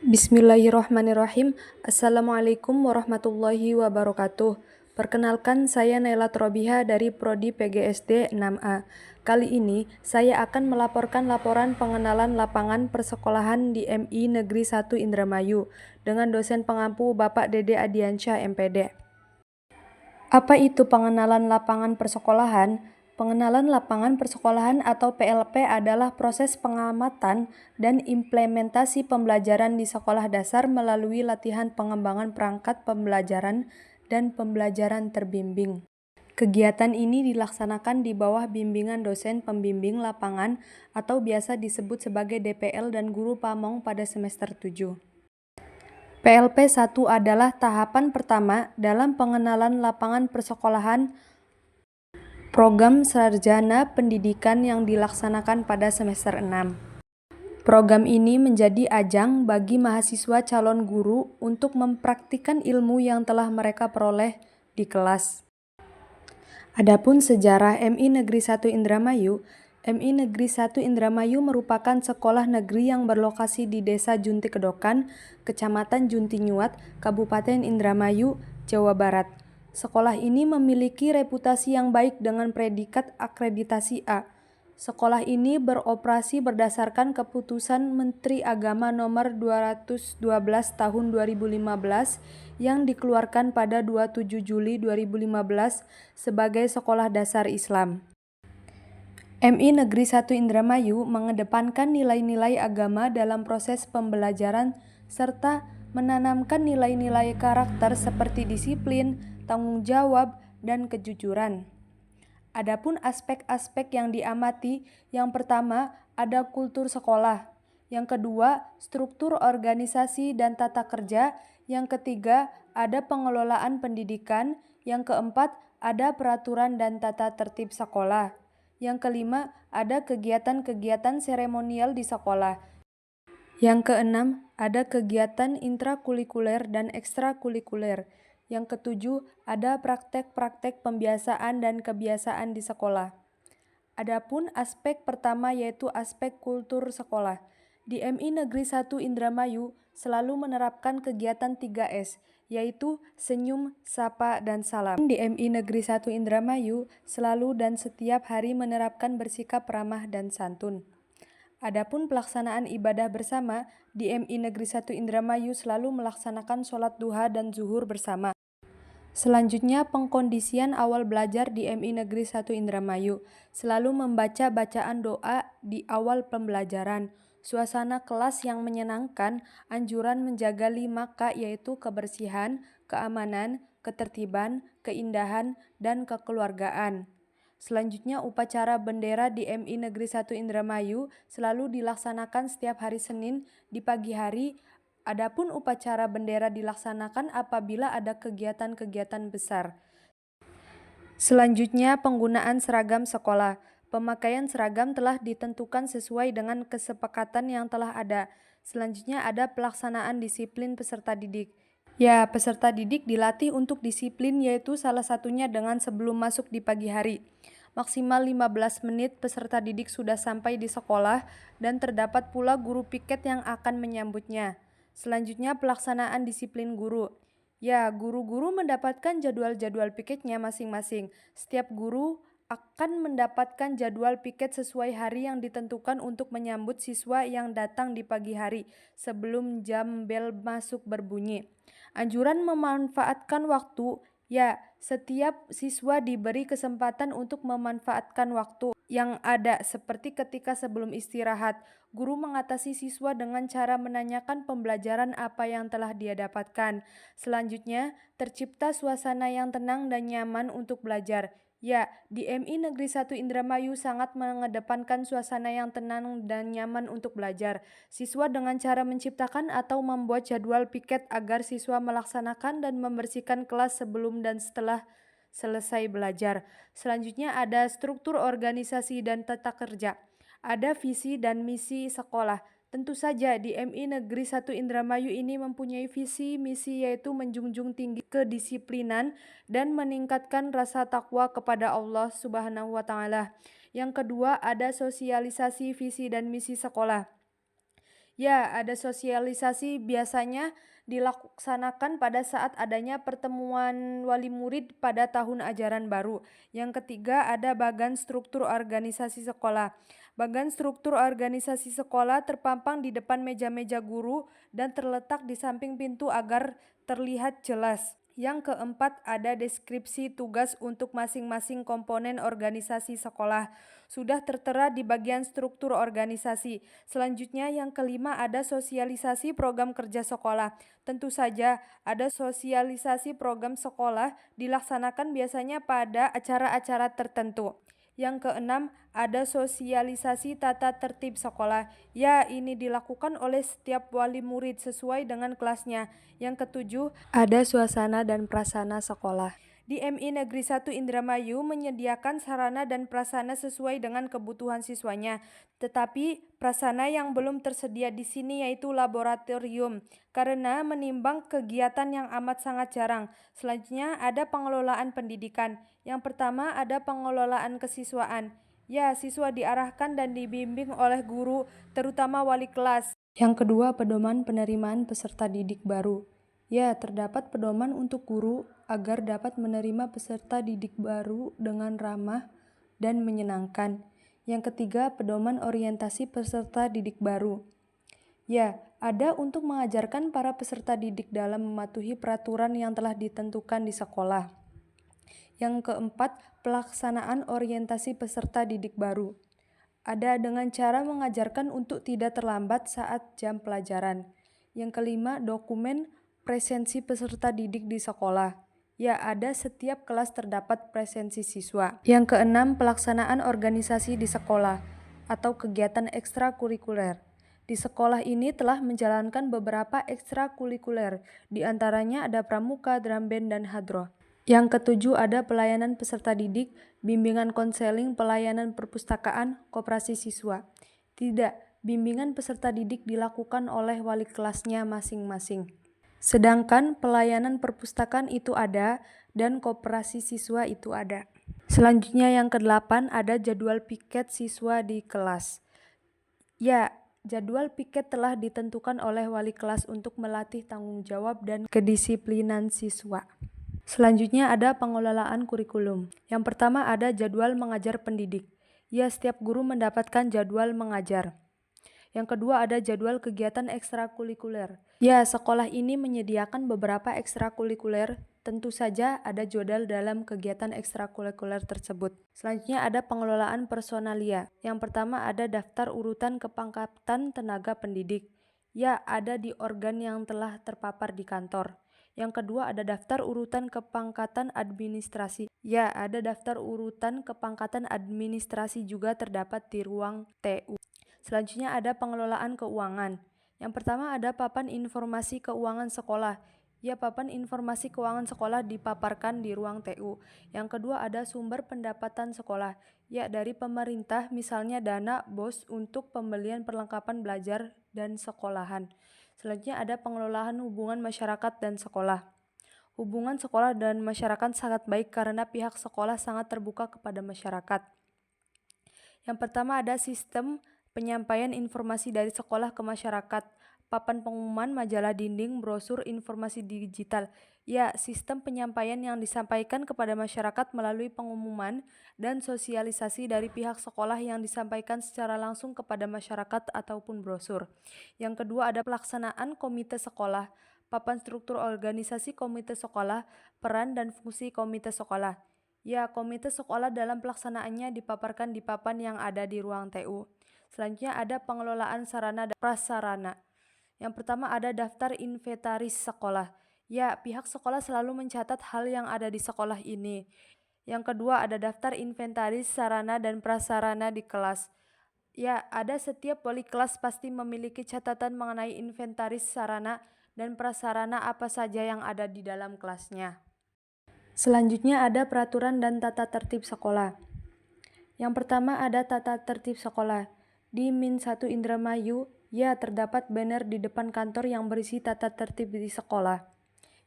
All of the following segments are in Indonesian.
Bismillahirrahmanirrahim. Assalamualaikum warahmatullahi wabarakatuh. Perkenalkan, saya Naila Trobiha dari Prodi PGSD 6A. Kali ini, saya akan melaporkan laporan pengenalan lapangan persekolahan di MI Negeri 1 Indramayu dengan dosen pengampu Bapak Dede Adiansyah MPD. Apa itu pengenalan lapangan persekolahan? Pengenalan lapangan persekolahan atau PLP adalah proses pengamatan dan implementasi pembelajaran di sekolah dasar melalui latihan pengembangan perangkat pembelajaran dan pembelajaran terbimbing. Kegiatan ini dilaksanakan di bawah bimbingan dosen pembimbing lapangan atau biasa disebut sebagai DPL dan guru pamong pada semester 7. PLP 1 adalah tahapan pertama dalam pengenalan lapangan persekolahan program sarjana pendidikan yang dilaksanakan pada semester 6. Program ini menjadi ajang bagi mahasiswa calon guru untuk mempraktikkan ilmu yang telah mereka peroleh di kelas. Adapun sejarah MI Negeri 1 Indramayu, MI Negeri 1 Indramayu merupakan sekolah negeri yang berlokasi di Desa Junti Kedokan, Kecamatan Juntinyuat, Kabupaten Indramayu, Jawa Barat. Sekolah ini memiliki reputasi yang baik dengan predikat akreditasi A. Sekolah ini beroperasi berdasarkan keputusan Menteri Agama Nomor 212 Tahun 2015 yang dikeluarkan pada 27 Juli 2015 sebagai Sekolah Dasar Islam. MI Negeri 1 Indramayu mengedepankan nilai-nilai agama dalam proses pembelajaran serta menanamkan nilai-nilai karakter seperti disiplin, tanggung jawab, dan kejujuran. Adapun aspek-aspek yang diamati, yang pertama ada kultur sekolah, yang kedua struktur organisasi dan tata kerja, yang ketiga ada pengelolaan pendidikan, yang keempat ada peraturan dan tata tertib sekolah, yang kelima ada kegiatan-kegiatan seremonial di sekolah, yang keenam ada kegiatan intrakurikuler dan ekstrakurikuler. Yang ketujuh, ada praktek-praktek pembiasaan dan kebiasaan di sekolah. Adapun aspek pertama yaitu aspek kultur sekolah. Di MI Negeri 1 Indramayu selalu menerapkan kegiatan 3S, yaitu senyum, sapa, dan salam. Di MI Negeri 1 Indramayu selalu dan setiap hari menerapkan bersikap ramah dan santun. Adapun pelaksanaan ibadah bersama, di MI Negeri 1 Indramayu selalu melaksanakan sholat duha dan zuhur bersama. Selanjutnya, pengkondisian awal belajar di MI Negeri 1 Indramayu. Selalu membaca bacaan doa di awal pembelajaran. Suasana kelas yang menyenangkan, anjuran menjaga 5K yaitu kebersihan, keamanan, ketertiban, keindahan, dan kekeluargaan. Selanjutnya, upacara bendera di MI Negeri 1 Indramayu selalu dilaksanakan setiap hari Senin di pagi hari. Adapun upacara bendera dilaksanakan apabila ada kegiatan-kegiatan besar. Selanjutnya, penggunaan seragam sekolah. Pemakaian seragam telah ditentukan sesuai dengan kesepakatan yang telah ada. Selanjutnya ada pelaksanaan disiplin peserta didik. Ya, peserta didik dilatih untuk disiplin yaitu salah satunya dengan sebelum masuk di pagi hari. Maksimal 15 menit peserta didik sudah sampai di sekolah dan terdapat pula guru piket yang akan menyambutnya. Selanjutnya pelaksanaan disiplin guru. Ya, guru-guru mendapatkan jadwal-jadwal piketnya masing-masing. Setiap guru akan mendapatkan jadwal piket sesuai hari yang ditentukan untuk menyambut siswa yang datang di pagi hari sebelum jam bel masuk berbunyi. Anjuran memanfaatkan waktu. Ya, setiap siswa diberi kesempatan untuk memanfaatkan waktu yang ada seperti ketika sebelum istirahat. Guru mengatasi siswa dengan cara menanyakan pembelajaran apa yang telah dia dapatkan. Selanjutnya, tercipta suasana yang tenang dan nyaman untuk belajar. Ya, di MI Negeri 1 Indramayu sangat mengedepankan suasana yang tenang dan nyaman untuk belajar. Siswa dengan cara menciptakan atau membuat jadwal piket agar siswa melaksanakan dan membersihkan kelas sebelum dan setelah selesai belajar. Selanjutnya ada struktur organisasi dan tata kerja. Ada visi dan misi sekolah. Tentu saja di MI Negeri 1 Indramayu ini mempunyai visi misi yaitu menjunjung tinggi kedisiplinan dan meningkatkan rasa takwa kepada Allah Subhanahu wa taala. Yang kedua ada sosialisasi visi dan misi sekolah. Ya, ada sosialisasi biasanya dilaksanakan pada saat adanya pertemuan wali murid pada tahun ajaran baru. Yang ketiga, ada bagan struktur organisasi sekolah. Bagan struktur organisasi sekolah terpampang di depan meja-meja guru dan terletak di samping pintu agar terlihat jelas. Yang keempat, ada deskripsi tugas untuk masing-masing komponen organisasi sekolah. Sudah tertera di bagian struktur organisasi. Selanjutnya, yang kelima, ada sosialisasi program kerja sekolah. Tentu saja, ada sosialisasi program sekolah dilaksanakan biasanya pada acara-acara tertentu. Yang keenam, ada sosialisasi tata tertib sekolah. Ya, ini dilakukan oleh setiap wali murid sesuai dengan kelasnya. Yang ketujuh, ada suasana dan prasarana sekolah. Di MI Negeri 1 Indramayu menyediakan sarana dan prasarana sesuai dengan kebutuhan siswanya. Tetapi prasarana yang belum tersedia di sini yaitu laboratorium, karena menimbang kegiatan yang amat sangat jarang. Selanjutnya ada pengelolaan pendidikan. Yang pertama ada pengelolaan kesiswaan. Ya, siswa diarahkan dan dibimbing oleh guru, terutama wali kelas. Yang kedua, pedoman penerimaan peserta didik baru. Ya, terdapat pedoman untuk guru agar dapat menerima peserta didik baru dengan ramah dan menyenangkan. Yang ketiga, pedoman orientasi peserta didik baru. Ya, ada untuk mengajarkan para peserta didik dalam mematuhi peraturan yang telah ditentukan di sekolah. Yang keempat, pelaksanaan orientasi peserta didik baru. Ada dengan cara mengajarkan untuk tidak terlambat saat jam pelajaran. Yang kelima, dokumen presensi peserta didik di sekolah. Ya, ada setiap kelas terdapat presensi siswa. Yang keenam, pelaksanaan organisasi di sekolah atau kegiatan ekstrakurikuler. Di sekolah ini telah menjalankan beberapa ekstrakurikuler, di antaranya ada pramuka, drum band, dan hadroh. Yang ketujuh, ada pelayanan peserta didik, bimbingan konseling, pelayanan perpustakaan, koperasi siswa. Tidak, bimbingan peserta didik dilakukan oleh wali kelasnya masing-masing. Sedangkan pelayanan perpustakaan itu ada dan koperasi siswa itu ada. Selanjutnya yang kedelapan, ada jadwal piket siswa di kelas. Ya, jadwal piket telah ditentukan oleh wali kelas untuk melatih tanggung jawab dan kedisiplinan siswa. Selanjutnya ada pengelolaan kurikulum. Yang pertama ada jadwal mengajar pendidik. Ya, setiap guru mendapatkan jadwal mengajar. Yang kedua ada jadwal kegiatan ekstrakurikuler. Ya, sekolah ini menyediakan beberapa ekstrakurikuler. Tentu saja ada jadwal dalam kegiatan ekstrakurikuler tersebut. Selanjutnya ada pengelolaan personalia. Yang pertama ada daftar urutan kepangkatan tenaga pendidik. Ya, ada di organ yang telah terpapar di kantor. Yang kedua ada daftar urutan kepangkatan administrasi. Ya, ada daftar urutan kepangkatan administrasi juga terdapat di ruang TU. Selanjutnya ada pengelolaan keuangan. Yang pertama ada papan informasi keuangan sekolah. Ya, papan informasi keuangan sekolah dipaparkan di ruang TU. Yang kedua ada sumber pendapatan sekolah. Ya, dari pemerintah, misalnya dana BOS untuk pembelian perlengkapan belajar dan sekolahan. Selanjutnya ada pengelolaan hubungan masyarakat dan sekolah. Hubungan sekolah dan masyarakat sangat baik karena pihak sekolah sangat terbuka kepada masyarakat. Yang pertama ada sistem penyampaian informasi dari sekolah ke masyarakat, papan pengumuman, majalah dinding, brosur, informasi digital. Ya, sistem penyampaian yang disampaikan kepada masyarakat melalui pengumuman dan sosialisasi dari pihak sekolah yang disampaikan secara langsung kepada masyarakat ataupun brosur. Yang kedua ada pelaksanaan komite sekolah, papan struktur organisasi komite sekolah, peran dan fungsi komite sekolah. Ya, komite sekolah dalam pelaksanaannya dipaparkan di papan yang ada di ruang TU. Selanjutnya ada pengelolaan sarana dan prasarana. Yang pertama ada daftar inventaris sekolah. Ya, pihak sekolah selalu mencatat hal yang ada di sekolah ini. Yang kedua ada daftar inventaris sarana dan prasarana di kelas. Ya, ada setiap wali kelas pasti memiliki catatan mengenai inventaris sarana dan prasarana apa saja yang ada di dalam kelasnya. Selanjutnya ada peraturan dan tata tertib sekolah. Yang pertama ada tata tertib sekolah. Di Min 1 Indramayu, ya terdapat banner di depan kantor yang berisi tata tertib di sekolah.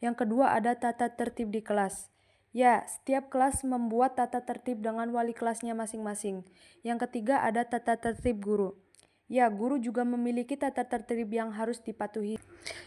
Yang kedua ada tata tertib di kelas. Ya, setiap kelas membuat tata tertib dengan wali kelasnya masing-masing. Yang ketiga ada tata tertib guru. Ya, guru juga memiliki tata tertib yang harus dipatuhi.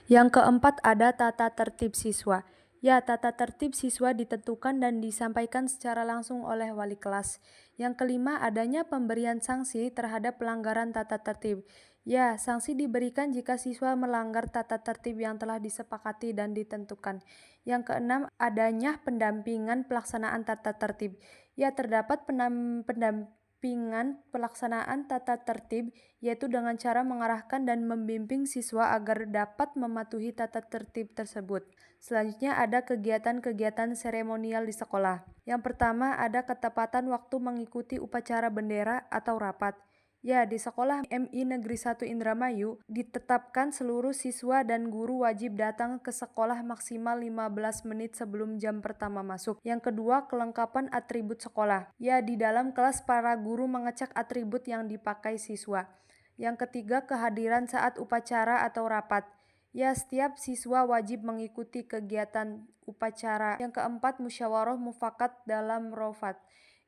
Yang keempat ada tata tertib siswa. Ya, tata tertib siswa ditentukan dan disampaikan secara langsung oleh wali kelas. Yang kelima, adanya pemberian sanksi terhadap pelanggaran tata tertib. Ya, sanksi diberikan jika siswa melanggar tata tertib yang telah disepakati dan ditentukan. Yang keenam, adanya pendampingan pelaksanaan tata tertib. Ya, terdapat pendampingan pelaksanaan tata tertib, yaitu dengan cara mengarahkan dan membimbing siswa agar dapat mematuhi tata tertib tersebut. Selanjutnya ada kegiatan-kegiatan seremonial di sekolah. Yang pertama ada ketepatan waktu mengikuti upacara bendera atau rapat. Ya, di sekolah MI Negeri 1 Indramayu ditetapkan seluruh siswa dan guru wajib datang ke sekolah maksimal 15 menit sebelum jam pertama masuk. Yang kedua, kelengkapan atribut sekolah. Ya, di dalam kelas para guru mengecek atribut yang dipakai siswa. Yang ketiga, kehadiran saat upacara atau rapat. Ya, setiap siswa wajib mengikuti kegiatan upacara. Yang keempat, musyawarah mufakat dalam rofat.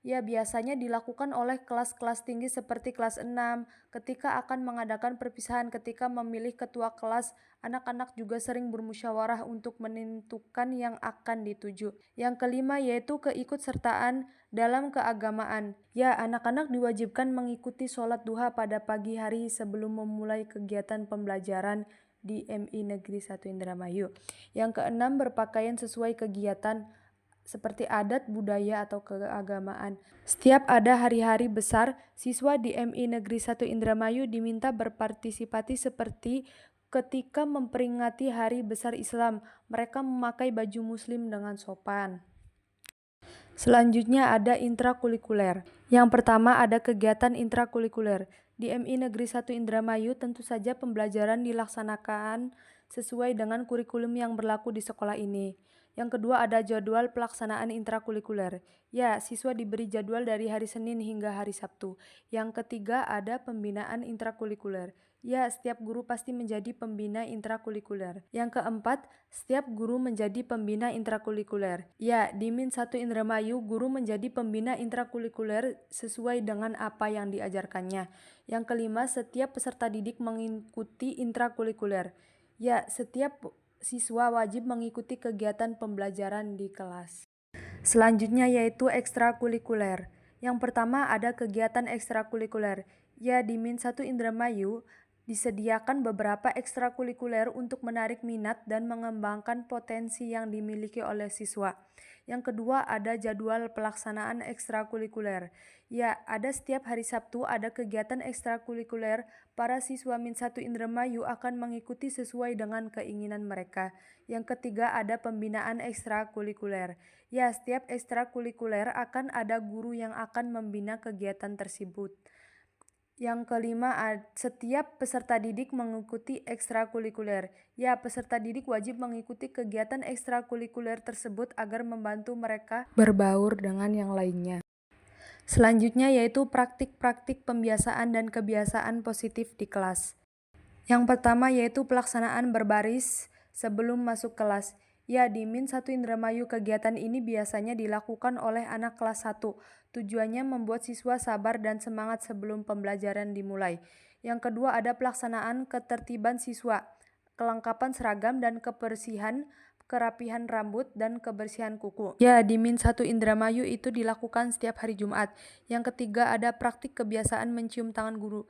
Ya, biasanya dilakukan oleh kelas-kelas tinggi seperti kelas 6. Ketika akan mengadakan perpisahan, ketika memilih ketua kelas, anak-anak juga sering bermusyawarah untuk menentukan yang akan dituju. Yang kelima yaitu keikutsertaan dalam keagamaan. Ya, anak-anak diwajibkan mengikuti sholat duha pada pagi hari sebelum memulai kegiatan pembelajaran di MI Negeri 1 Indramayu. Yang keenam, berpakaian sesuai kegiatan seperti adat, budaya, atau keagamaan. Setiap ada hari-hari besar, siswa di MI Negeri 1 Indramayu diminta berpartisipasi seperti ketika memperingati Hari Besar Islam, mereka memakai baju muslim dengan sopan. Selanjutnya ada intrakurikuler. Yang pertama ada kegiatan intrakurikuler. Di MI Negeri 1 Indramayu tentu saja pembelajaran dilaksanakan sesuai dengan kurikulum yang berlaku di sekolah ini. Yang kedua ada jadwal pelaksanaan intrakurikuler. Ya, siswa diberi jadwal dari hari Senin hingga hari Sabtu. Yang ketiga ada pembinaan intrakurikuler. Ya, setiap guru pasti menjadi pembina intrakurikuler. Yang keempat, setiap guru menjadi pembina intrakurikuler. Ya, di MIN 1 Indramayu, guru menjadi pembina intrakurikuler sesuai dengan apa yang diajarkannya. Yang kelima, setiap peserta didik mengikuti intrakurikuler. Ya, setiap siswa wajib mengikuti kegiatan pembelajaran di kelas. Selanjutnya yaitu ekstrakurikuler. Yang pertama ada kegiatan ekstrakurikuler. Ya, di MIN 1 Indramayu disediakan beberapa ekstrakurikuler untuk menarik minat dan mengembangkan potensi yang dimiliki oleh siswa. Yang kedua ada jadwal pelaksanaan ekstrakurikuler. Ya, ada setiap hari Sabtu ada kegiatan ekstrakurikuler. Para siswa MIN 1 Indramayu akan mengikuti sesuai dengan keinginan mereka. Yang ketiga ada pembinaan ekstrakurikuler. Ya, setiap ekstrakurikuler akan ada guru yang akan membina kegiatan tersebut. Yang kelima, setiap peserta didik mengikuti ekstrakurikuler. Ya, peserta didik wajib mengikuti kegiatan ekstrakurikuler tersebut agar membantu mereka berbaur dengan yang lainnya. Selanjutnya yaitu praktik-praktik pembiasaan dan kebiasaan positif di kelas. Yang pertama yaitu pelaksanaan berbaris sebelum masuk kelas. Ya, di MIN 1 Indramayu kegiatan ini biasanya dilakukan oleh anak kelas 1. Tujuannya membuat siswa sabar dan semangat sebelum pembelajaran dimulai. Yang kedua ada pelaksanaan ketertiban siswa, kelengkapan seragam dan kebersihan, kerapihan rambut, dan kebersihan kuku. Ya, di MIN 1 Indramayu itu dilakukan setiap hari Jumat. Yang ketiga ada praktik kebiasaan mencium tangan guru.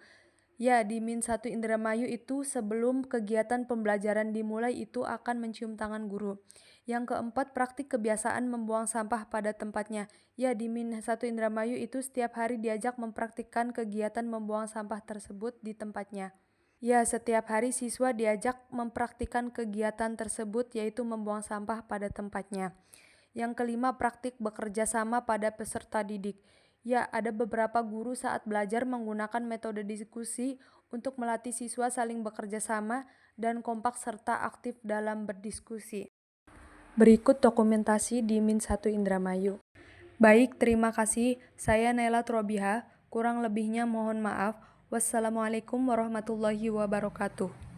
Ya, di MIN 1 Indramayu itu sebelum kegiatan pembelajaran dimulai itu akan mencium tangan guru. Yang keempat, praktik kebiasaan membuang sampah pada tempatnya. Ya, di MIN 1 Indramayu itu setiap hari diajak mempraktikkan kegiatan membuang sampah tersebut di tempatnya. Ya, setiap hari siswa diajak mempraktikkan kegiatan tersebut yaitu membuang sampah pada tempatnya. Yang kelima, praktik bekerja sama pada peserta didik. Ya, ada beberapa guru saat belajar menggunakan metode diskusi untuk melatih siswa saling bekerja sama dan kompak serta aktif dalam berdiskusi. Berikut dokumentasi di MIN 1 Indramayu. Baik, terima kasih. Saya Naila Trobiha. Kurang lebihnya mohon maaf. Wassalamualaikum warahmatullahi wabarakatuh.